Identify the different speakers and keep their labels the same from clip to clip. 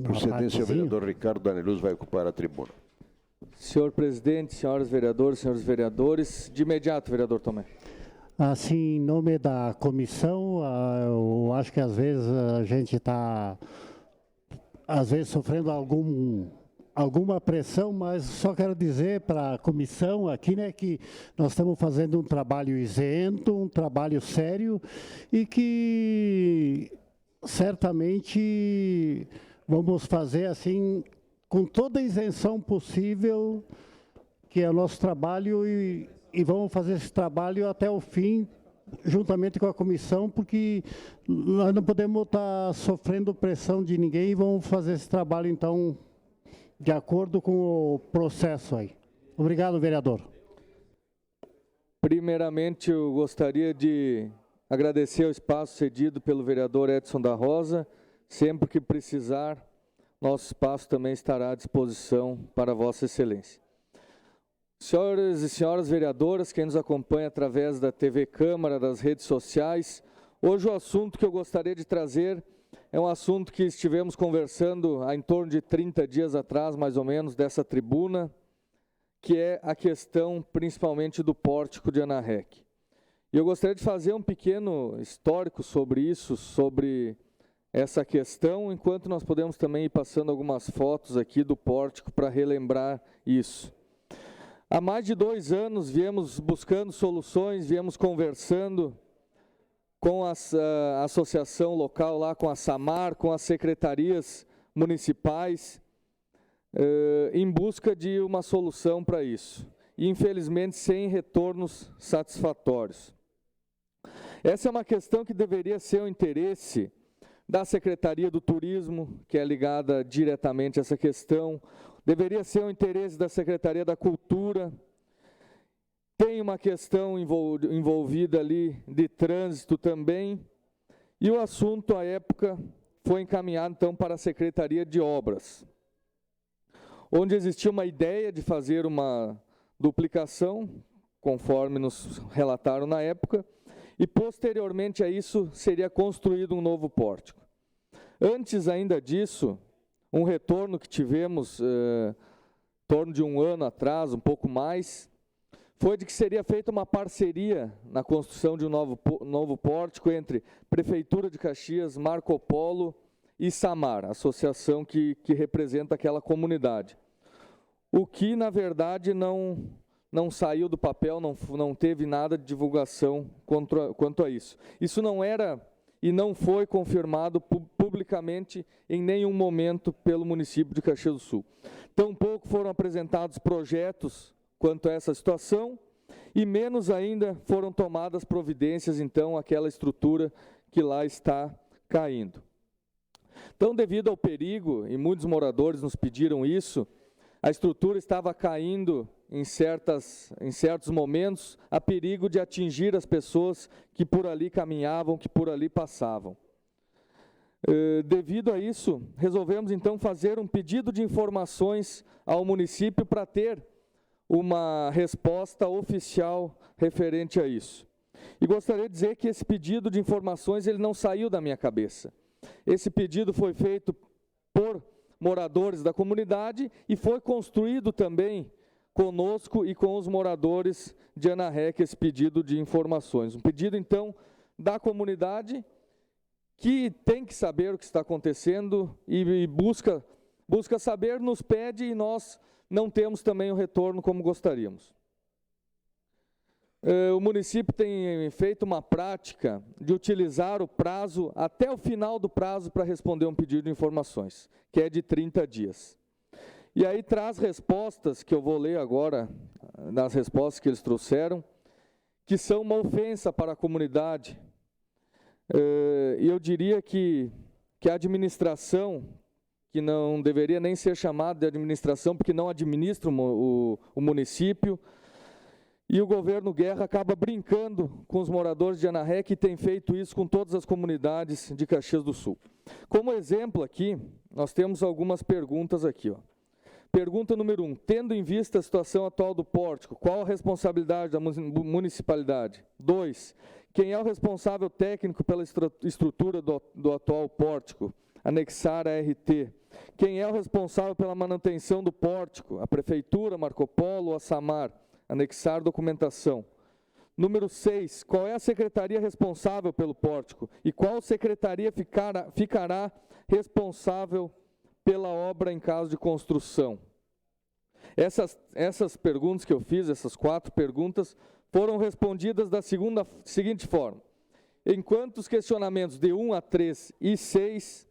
Speaker 1: Procedência, o vereador Ricardo Daneluz vai ocupar a tribuna.
Speaker 2: Senhor presidente, senhoras vereadoras, senhores vereadores, de imediato, vereador Tomé.
Speaker 3: Assim, em nome da comissão, eu acho que às vezes a gente está, sofrendo alguma pressão, mas só quero dizer para a comissão aqui, né, que nós estamos fazendo um trabalho isento, um trabalho sério e que certamente vamos fazer assim, com toda a isenção possível, que é o nosso trabalho e vamos fazer esse trabalho até o fim, juntamente com a comissão, porque nós não podemos estar sofrendo pressão de ninguém e vamos fazer esse trabalho, então, de acordo com o processo aí. Obrigado, vereador.
Speaker 2: Primeiramente, eu gostaria de agradecer o espaço cedido pelo vereador Edson da Rosa. Sempre que precisar, nosso espaço também estará à disposição para Vossa Excelência. Senhores e senhoras vereadoras, quem nos acompanha através da TV Câmara, das redes sociais, hoje o assunto que eu gostaria de trazer é um assunto que estivemos conversando há em torno de 30 dias atrás, mais ou menos, dessa tribuna, que é a questão principalmente do pórtico de Anarrec. E eu gostaria de fazer um pequeno histórico sobre isso, sobre essa questão, enquanto nós podemos também ir passando algumas fotos aqui do pórtico para relembrar isso. Há mais de 2 anos viemos buscando soluções, viemos conversando com a associação local lá, com a SAMAR, com as secretarias municipais, em busca de uma solução para isso. E, infelizmente, sem retornos satisfatórios. Essa é uma questão que deveria ser o interesse da Secretaria do Turismo, que é ligada diretamente a essa questão, deveria ser o interesse da Secretaria da Cultura. Tem uma questão envolvida ali de trânsito também, e o assunto, à época, foi encaminhado então para a Secretaria de Obras, onde existia uma ideia de fazer uma duplicação, conforme nos relataram na época, e posteriormente a isso seria construído um novo pórtico. Antes ainda disso, um retorno que tivemos em torno de 1 ano atrás, um pouco mais, foi de que seria feita uma parceria na construção de um novo pórtico entre Prefeitura de Caxias, Marco Polo e SAMAR, a associação que representa aquela comunidade. O que, na verdade, não saiu do papel, não teve nada de divulgação quanto a isso. Isso não era e não foi confirmado publicamente em nenhum momento pelo município de Caxias do Sul. Tampouco foram apresentados projetos quanto a essa situação e menos ainda foram tomadas providências, então, àquela estrutura que lá está caindo. Então, devido ao perigo, e muitos moradores nos pediram isso, a estrutura estava caindo em certos momentos, a perigo de atingir as pessoas que por ali caminhavam, que por ali passavam. Devido a isso, resolvemos então fazer um pedido de informações ao município para ter uma resposta oficial referente a isso. E gostaria de dizer que esse pedido de informações ele não saiu da minha cabeça. Esse pedido foi feito por moradores da comunidade e foi construído também conosco e com os moradores de Anarrec esse pedido de informações. Um pedido, então, da comunidade que tem que saber o que está acontecendo e busca saber, nos pede e nós não temos também o retorno como gostaríamos. O município tem feito uma prática de utilizar o prazo, até o final do prazo para responder um pedido de informações, que é de 30 dias. E aí traz respostas, que eu vou ler agora, nas respostas que eles trouxeram, que são uma ofensa para a comunidade. E eu diria que a administração, que não deveria nem ser chamada de administração, porque não administra o município, e o governo Guerra acaba brincando com os moradores de Anarrec e tem feito isso com todas as comunidades de Caxias do Sul. Como exemplo aqui, nós temos algumas perguntas aqui, ó. Pergunta número 1. Tendo em vista a situação atual do pórtico, qual a responsabilidade da municipalidade? 2. Quem é o responsável técnico pela estrutura do atual pórtico? Anexar a RT. Quem é o responsável pela manutenção do pórtico? A Prefeitura, Marco Polo ou a Samar? Anexar documentação. Número 6, qual é a secretaria responsável pelo pórtico? E qual secretaria ficará responsável pela obra em caso de construção? Essas perguntas que eu fiz, essas 4 perguntas, foram respondidas da seguinte forma. Enquanto os questionamentos de 1 a 3 e 6,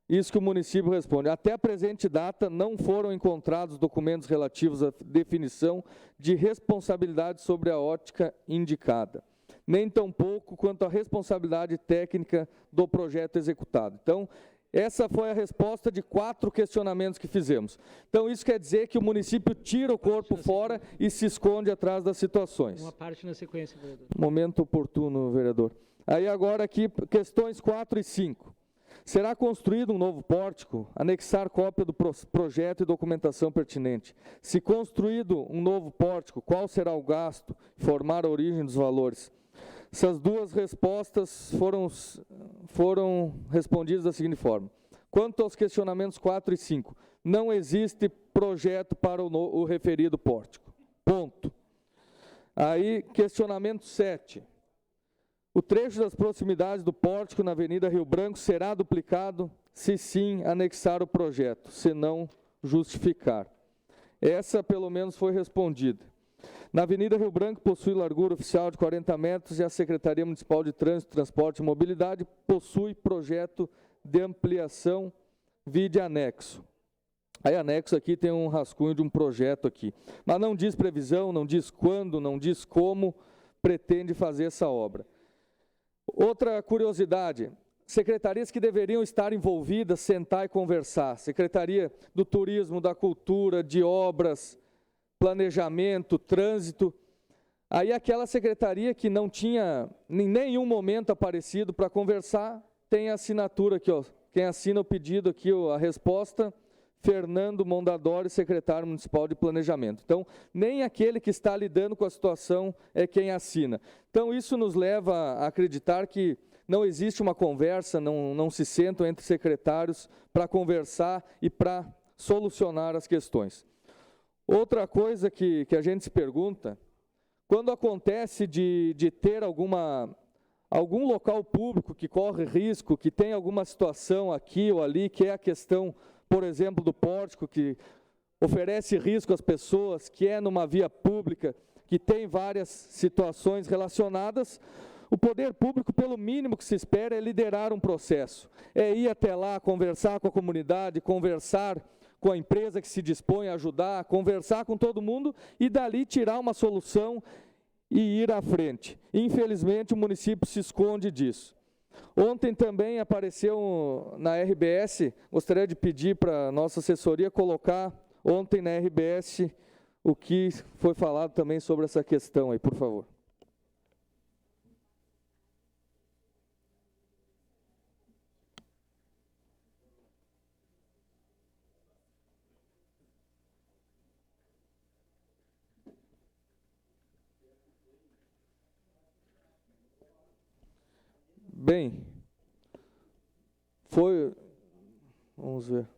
Speaker 2: isso que o município responde. Até a presente data, não foram encontrados documentos relativos à definição de responsabilidade sobre a ótica indicada, nem tampouco quanto à responsabilidade técnica do projeto executado. Então, essa foi a resposta de 4 questionamentos que fizemos. Então, isso quer dizer que o município tira o corpo fora e se esconde atrás das situações.
Speaker 4: Uma parte na sequência, vereador.
Speaker 2: Momento oportuno, vereador. Aí agora aqui, questões 4 e 5. Será construído um novo pórtico? Anexar cópia do projeto e documentação pertinente. Se construído um novo pórtico, qual será o gasto? Informar a origem dos valores. Essas 2 respostas foram respondidas da seguinte forma. Quanto aos questionamentos 4 e 5, não existe projeto para o referido pórtico. Ponto. Aí, questionamento 7. O trecho das proximidades do pórtico na Avenida Rio Branco será duplicado? Se sim, anexar o projeto, se não, justificar. Essa, pelo menos, foi respondida. Na Avenida Rio Branco possui largura oficial de 40 metros e a Secretaria Municipal de Trânsito, Transporte e Mobilidade possui projeto de ampliação vide anexo. Aí anexo aqui tem um rascunho de um projeto aqui. Mas não diz previsão, não diz quando, não diz como pretende fazer essa obra. Outra curiosidade, secretarias que deveriam estar envolvidas, sentar e conversar. Secretaria do Turismo, da Cultura, de Obras, Planejamento, Trânsito. Aí aquela secretaria que não tinha em nenhum momento aparecido para conversar, tem a assinatura aqui, ó. Quem assina o pedido aqui, ó, a resposta, Fernando Mondadori, secretário municipal de Planejamento. Então, nem aquele que está lidando com a situação é quem assina. Então, isso nos leva a acreditar que não existe uma conversa, não se sentam entre secretários para conversar e para solucionar as questões. Outra coisa que a gente se pergunta, quando acontece de ter algum local público que corre risco, que tem alguma situação aqui ou ali, que é a questão, por exemplo, do pórtico, que oferece risco às pessoas, que é numa via pública, que tem várias situações relacionadas, o poder público, pelo mínimo que se espera, é liderar um processo. É ir até lá, conversar com a comunidade, conversar com a empresa que se dispõe a ajudar, conversar com todo mundo e dali tirar uma solução e ir à frente. Infelizmente, o município se esconde disso. Ontem também apareceu na RBS, gostaria de pedir para a nossa assessoria colocar ontem na RBS o que foi falado também sobre essa questão aí, por favor. Bem, vamos ver,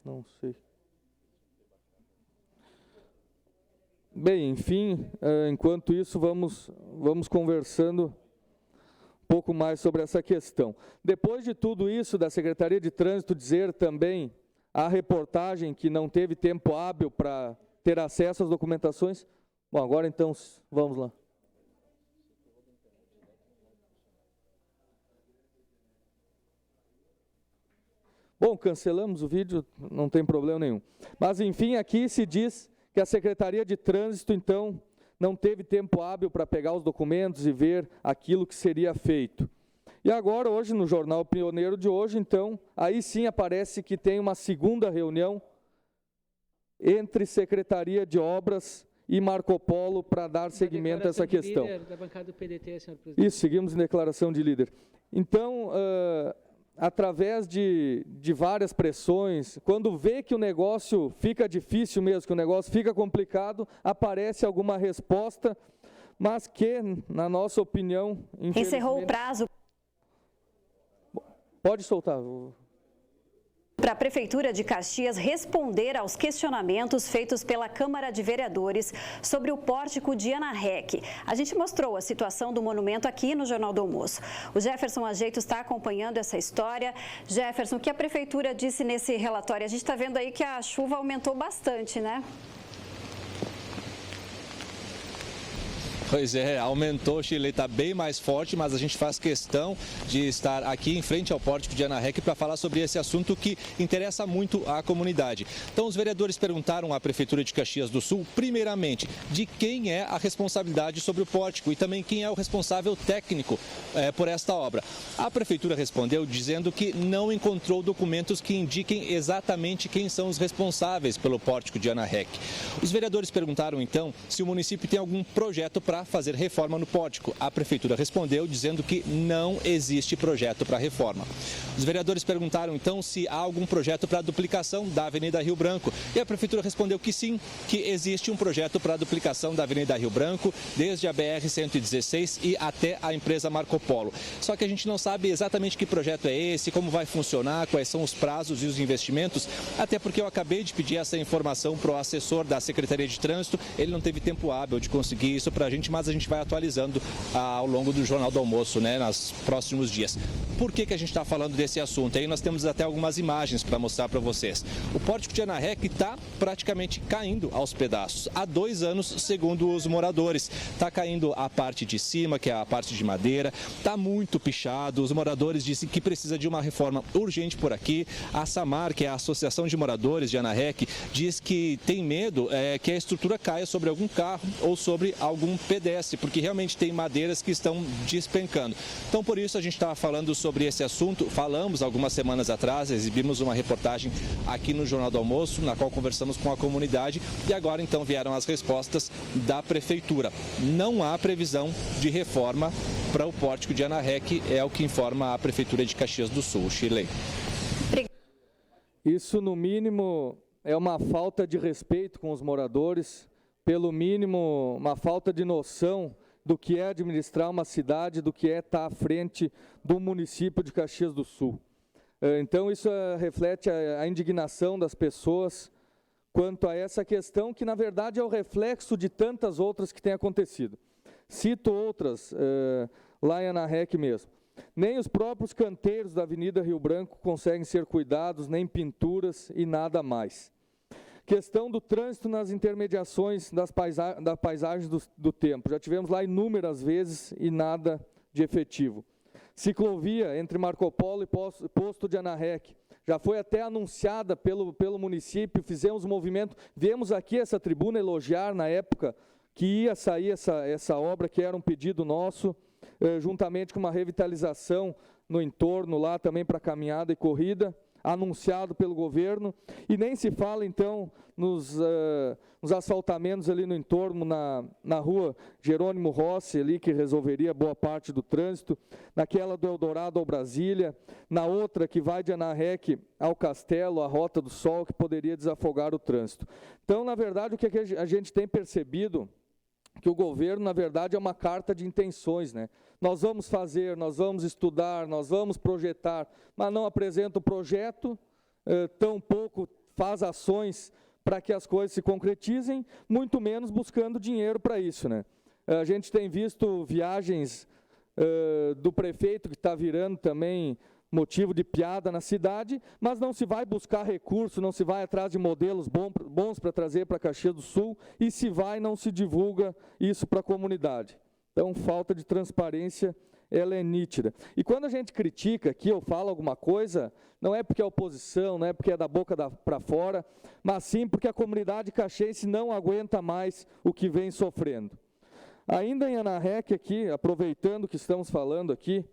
Speaker 2: não sei. Bem, enfim, enquanto isso, vamos conversando um pouco mais sobre essa questão. Depois de tudo isso, da Secretaria de Trânsito dizer também a reportagem que não teve tempo hábil para ter acesso às documentações, bom, agora então, vamos lá. Bom, cancelamos o vídeo, não tem problema nenhum. Mas, enfim, aqui se diz que a Secretaria de Trânsito, então, não teve tempo hábil para pegar os documentos e ver aquilo que seria feito. E agora, hoje, no Jornal Pioneiro de hoje, então, aí sim aparece que tem uma segunda reunião entre Secretaria de Obras e Marco Polo para dar seguimento a essa questão.
Speaker 4: Da bancada do PDT, senhor presidente.
Speaker 2: Isso, seguimos em declaração de líder. Então, através de várias pressões, quando vê que o negócio fica difícil mesmo, que o negócio fica complicado, aparece alguma resposta, mas que, na nossa opinião, infelizmente...
Speaker 5: Encerrou o prazo.
Speaker 2: Pode soltar.
Speaker 5: da Prefeitura de Caxias responder aos questionamentos feitos pela Câmara de Vereadores sobre o pórtico de Ana Rech. A gente mostrou a situação do monumento aqui no Jornal do Almoço. O Jefferson Ajeito está acompanhando essa história. Jefferson, o que a Prefeitura disse nesse relatório? A gente está vendo aí que a chuva aumentou bastante, né?
Speaker 6: Pois é, aumentou, Shirley, está bem mais forte, mas a gente faz questão de estar aqui em frente ao pórtico de Ana Rech para falar sobre esse assunto que interessa muito à comunidade. Então, os vereadores perguntaram à Prefeitura de Caxias do Sul, primeiramente, de quem é a responsabilidade sobre o pórtico e também quem é o responsável técnico por esta obra. A Prefeitura respondeu dizendo que não encontrou documentos que indiquem exatamente quem são os responsáveis pelo pórtico de Ana Rech. Os vereadores perguntaram, então, se o município tem algum projeto para fazer reforma no pórtico. A Prefeitura respondeu dizendo que não existe projeto para reforma. Os vereadores perguntaram então se há algum projeto para a duplicação da Avenida Rio Branco e a Prefeitura respondeu que sim, que existe um projeto para a duplicação da Avenida Rio Branco desde a BR-116 e até a empresa Marco Polo. Só que a gente não sabe exatamente que projeto é esse, como vai funcionar, quais são os prazos e os investimentos, até porque eu acabei de pedir essa informação para o assessor da Secretaria de Trânsito, ele não teve tempo hábil de conseguir isso para a gente, mas a gente vai atualizando ao longo do Jornal do Almoço, né, nos próximos dias. Por que a gente está falando desse assunto? Aí nós temos até algumas imagens para mostrar para vocês. O pórtico de Ana Rech está praticamente caindo aos pedaços. Há 2 anos, segundo os moradores. Está caindo a parte de cima, que é a parte de madeira. Está muito pichado. Os moradores dizem que precisa de uma reforma urgente por aqui. A SAMAR, que é a Associação de Moradores de Ana Rech, diz que tem medo que a estrutura caia sobre algum carro ou sobre algum pedestre, porque realmente tem madeiras que estão despencando. Então, por isso, a gente estava falando sobre esse assunto. Falamos algumas semanas atrás, exibimos uma reportagem aqui no Jornal do Almoço, na qual conversamos com a comunidade e agora, então, vieram as respostas da Prefeitura. Não há previsão de reforma para o pórtico de Ana Rech, é o que informa a Prefeitura de Caxias do Sul. Shirley.
Speaker 2: Isso, no mínimo, é uma falta de respeito com os moradores, pelo mínimo, uma falta de noção do que é administrar uma cidade, do que é estar à frente do município de Caxias do Sul. Então, isso reflete a indignação das pessoas quanto a essa questão, que, na verdade, é o reflexo de tantas outras que têm acontecido. Cito outras, lá em Ana Rech mesmo. Nem os próprios canteiros da Avenida Rio Branco conseguem ser cuidados, nem pinturas e nada mais. Questão do trânsito nas intermediações da paisagem do tempo. Já tivemos lá inúmeras vezes e nada de efetivo. Ciclovia entre Marco Polo e Posto de Ana Rech. Já foi até anunciada pelo município, fizemos um movimento. Viemos aqui essa tribuna elogiar na época que ia sair essa obra, que era um pedido nosso, juntamente com uma revitalização no entorno lá também para caminhada e corrida, anunciado pelo governo, e nem se fala então nos asfaltamentos ali no entorno, na rua Jerônimo Rossi, ali, que resolveria boa parte do trânsito, naquela do Eldorado ao Brasília, na outra que vai de Ana Rech ao Castelo, a Rota do Sol, que poderia desafogar o trânsito. Então, na verdade, o que a gente tem percebido, que o governo, na verdade, é uma carta de intenções, né? Nós vamos fazer, nós vamos estudar, nós vamos projetar, mas não apresenta o projeto, tampouco faz ações para que as coisas se concretizem, muito menos buscando dinheiro para isso, né? A gente tem visto viagens do prefeito, que está virando também motivo de piada na cidade, mas não se vai buscar recurso, não se vai atrás de modelos bons para trazer para Caxias do Sul, e se vai, não se divulga isso para a comunidade. Então, falta de transparência, ela é nítida. E quando a gente critica aqui ou fala alguma coisa, não é porque é oposição, não é porque é da boca para fora, mas sim porque a comunidade caxiense não aguenta mais o que vem sofrendo. Ainda em Ana Rech aqui, aproveitando que estamos falando aqui,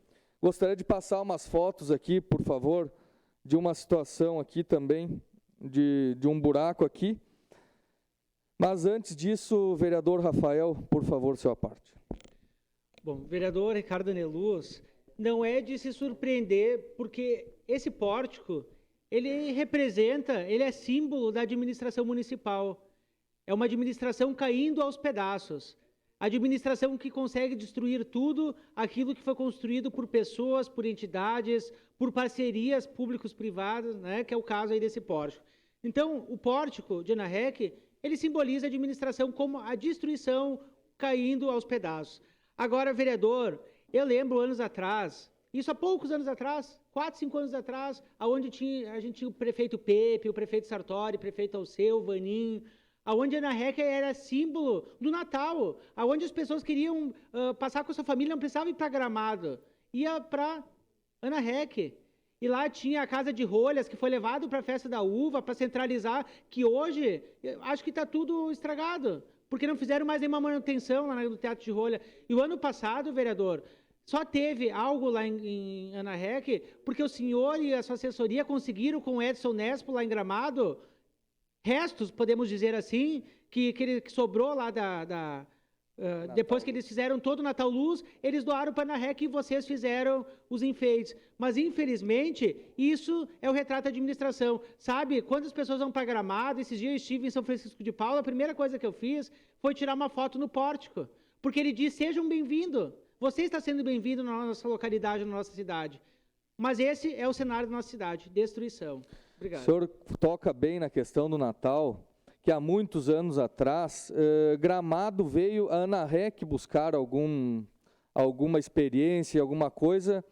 Speaker 2: gostaria de passar umas fotos aqui, por favor, de uma situação aqui também, de um buraco aqui. Mas antes disso, vereador Rafael, por favor, sua parte.
Speaker 4: Bom, vereador Ricardo Aneluz, não é de se surpreender, porque esse pórtico, ele é símbolo da administração municipal. É uma administração caindo aos pedaços. Administração que consegue destruir tudo aquilo que foi construído por pessoas, por entidades, por parcerias públicos-privadas, né, que é o caso aí desse pórtico. Então, o pórtico de Ana Rech, ele simboliza a administração como a destruição caindo aos pedaços. Agora, vereador, eu lembro anos atrás, isso há poucos anos atrás, 4, 5 anos atrás, onde a gente tinha o prefeito Pepe, o prefeito Sartori, o prefeito Alceu, Vaninho, aonde Ana Rech era símbolo do Natal, aonde as pessoas queriam passar com a sua família, não precisavam ir para Gramado, ia para Ana Rech. E lá tinha a Casa de Rolhas, que foi levado para a Festa da Uva, para centralizar, que hoje, acho que está tudo estragado, porque não fizeram mais nenhuma manutenção lá no Teatro de Rolha. E o ano passado, vereador, só teve algo lá em Ana Rech, porque o senhor e a sua assessoria conseguiram com o Edson Nespo lá em Gramado, restos, podemos dizer assim, que sobrou lá depois que eles fizeram todo o Natal Luz, eles doaram para a Ana Rech e vocês fizeram os enfeites. Mas, infelizmente, isso é o retrato da administração. Sabe, quando as pessoas vão para Gramado, esses dias eu estive em São Francisco de Paula, a primeira coisa que eu fiz foi tirar uma foto no pórtico, porque ele diz, sejam bem-vindos, você está sendo bem-vindo na nossa localidade, na nossa cidade. Mas esse é o cenário da nossa cidade, destruição. Obrigado.
Speaker 2: O senhor toca bem na questão do Natal, que há muitos anos atrás, Gramado veio a Ana Rech buscar alguma experiência, alguma coisa,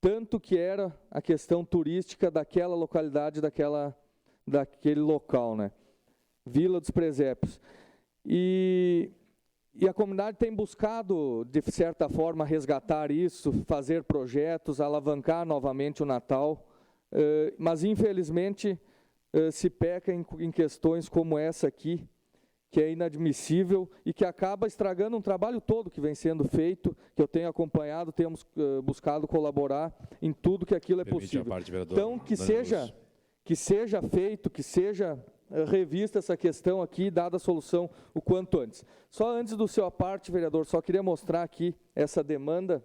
Speaker 2: tanto que era a questão turística daquela localidade, daquele local, né? Vila dos Presépios. E a comunidade tem buscado, de certa forma, resgatar isso, fazer projetos, alavancar novamente o Natal, mas, infelizmente, se peca em questões como essa aqui, que é inadmissível e que acaba estragando um trabalho todo que vem sendo feito, que eu tenho acompanhado, temos buscado colaborar em tudo que aquilo é possível. Então, que seja feito, que seja revista essa questão aqui, dada a solução o quanto antes. Só antes do seu parte, vereador, só queria mostrar aqui essa demanda,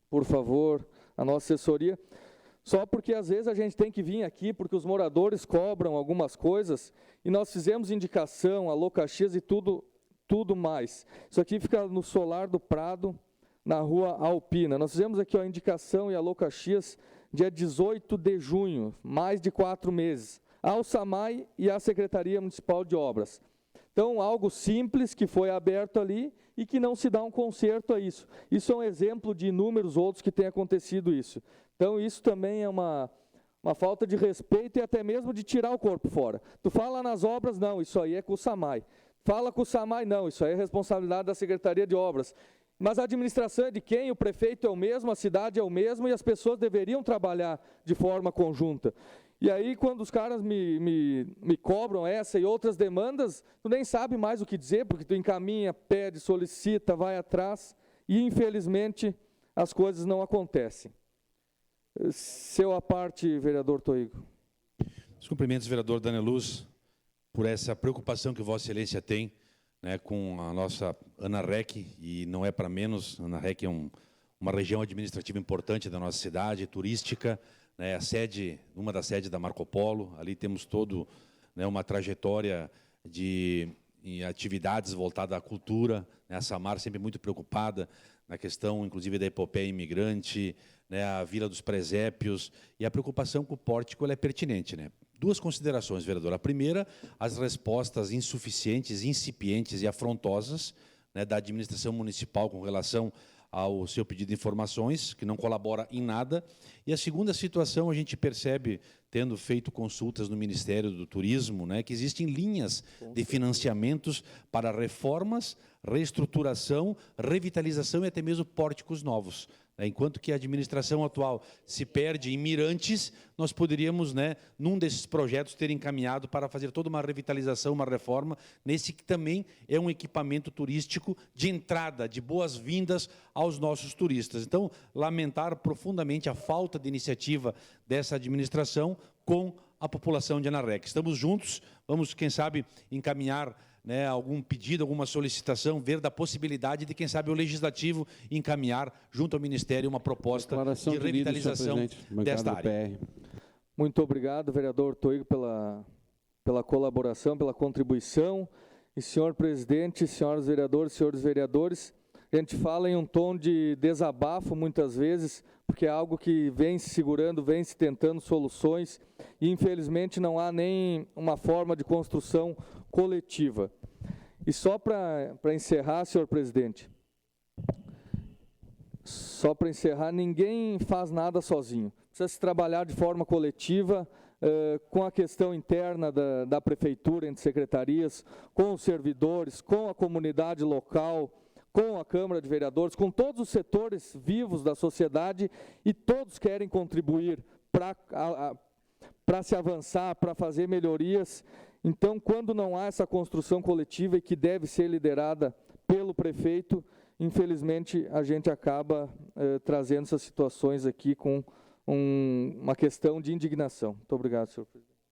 Speaker 2: por favor, a nossa assessoria. Só porque às vezes a gente tem que vir aqui porque os moradores cobram algumas coisas e nós fizemos indicação, Alô Caxias e tudo mais. Isso aqui fica no Solar do Prado, na Rua Alpina. Nós fizemos aqui a indicação e Alô Caxias dia 18 de junho, mais de 4 meses, ao SAMAI e à Secretaria Municipal de Obras. Então, algo simples que foi aberto ali e que não se dá um conserto a isso. Isso é um exemplo de inúmeros outros que tem acontecido isso. Então, isso também é uma falta de respeito e até mesmo de tirar o corpo fora. Tu fala nas obras, não, isso aí é com o SAMAI. Fala com o SAMAI, não, isso aí é responsabilidade da Secretaria de Obras. Mas a administração é de quem? O prefeito é o mesmo, a cidade é o mesmo e as pessoas deveriam trabalhar de forma conjunta. E aí, quando os caras me cobram essa e outras demandas, tu nem sabe mais o que dizer, porque tu encaminha, pede, solicita, vai atrás e, infelizmente, as coisas não acontecem. Seu à parte, vereador Toigo.
Speaker 7: Os cumprimentos, vereador Daneluz, por essa preocupação que Vossa Excelência tem, né, com a nossa Ana Rech, e não é para menos. Ana Rech é uma região administrativa importante da nossa cidade, turística, né, uma das sedes da Marco Polo. Ali temos uma trajetória em atividades voltadas à cultura, né, a Samar sempre muito preocupada na questão, inclusive, da epopeia imigrante, né, a Vila dos Presépios, e a preocupação com o pórtico ela é pertinente, né? 2 considerações, vereador. A primeira, as respostas insuficientes, incipientes e afrontosas, né, da administração municipal com relação ao seu pedido de informações, que não colabora em nada. E a segunda situação, a gente percebe, tendo feito consultas no Ministério do Turismo, né, que existem linhas de financiamentos para reformas, reestruturação, revitalização e até mesmo pórticos novos. Enquanto que a administração atual se perde em mirantes, nós poderíamos, né, num desses projetos, ter encaminhado para fazer toda uma revitalização, uma reforma, nesse que também é um equipamento turístico de entrada, de boas-vindas aos nossos turistas. Então, lamentar profundamente a falta de iniciativa dessa administração com a população de Ana Rech. Estamos juntos, vamos, quem sabe, encaminhar, né, algum pedido, alguma solicitação, ver da possibilidade de, quem sabe, o Legislativo encaminhar junto ao Ministério uma proposta de revitalização desta área.
Speaker 2: Muito obrigado, vereador Toigo, pela colaboração, pela contribuição. e senhor presidente, senhoras vereadoras, senhores vereadores, a gente fala em um tom de desabafo muitas vezes, porque é algo que vem se segurando, vem se tentando soluções, e infelizmente não há nem uma forma de construção coletiva. E só para encerrar, senhor presidente, ninguém faz nada sozinho. Precisa se trabalhar de forma coletiva, com a questão interna da prefeitura, entre secretarias, com os servidores, com a comunidade local, com a Câmara de Vereadores, com todos os setores vivos da sociedade, e todos querem contribuir para se avançar, para fazer melhorias. Então, quando não há essa construção coletiva e que deve ser liderada pelo prefeito, infelizmente a gente acaba trazendo essas situações aqui com uma questão de indignação. Muito obrigado, senhor presidente.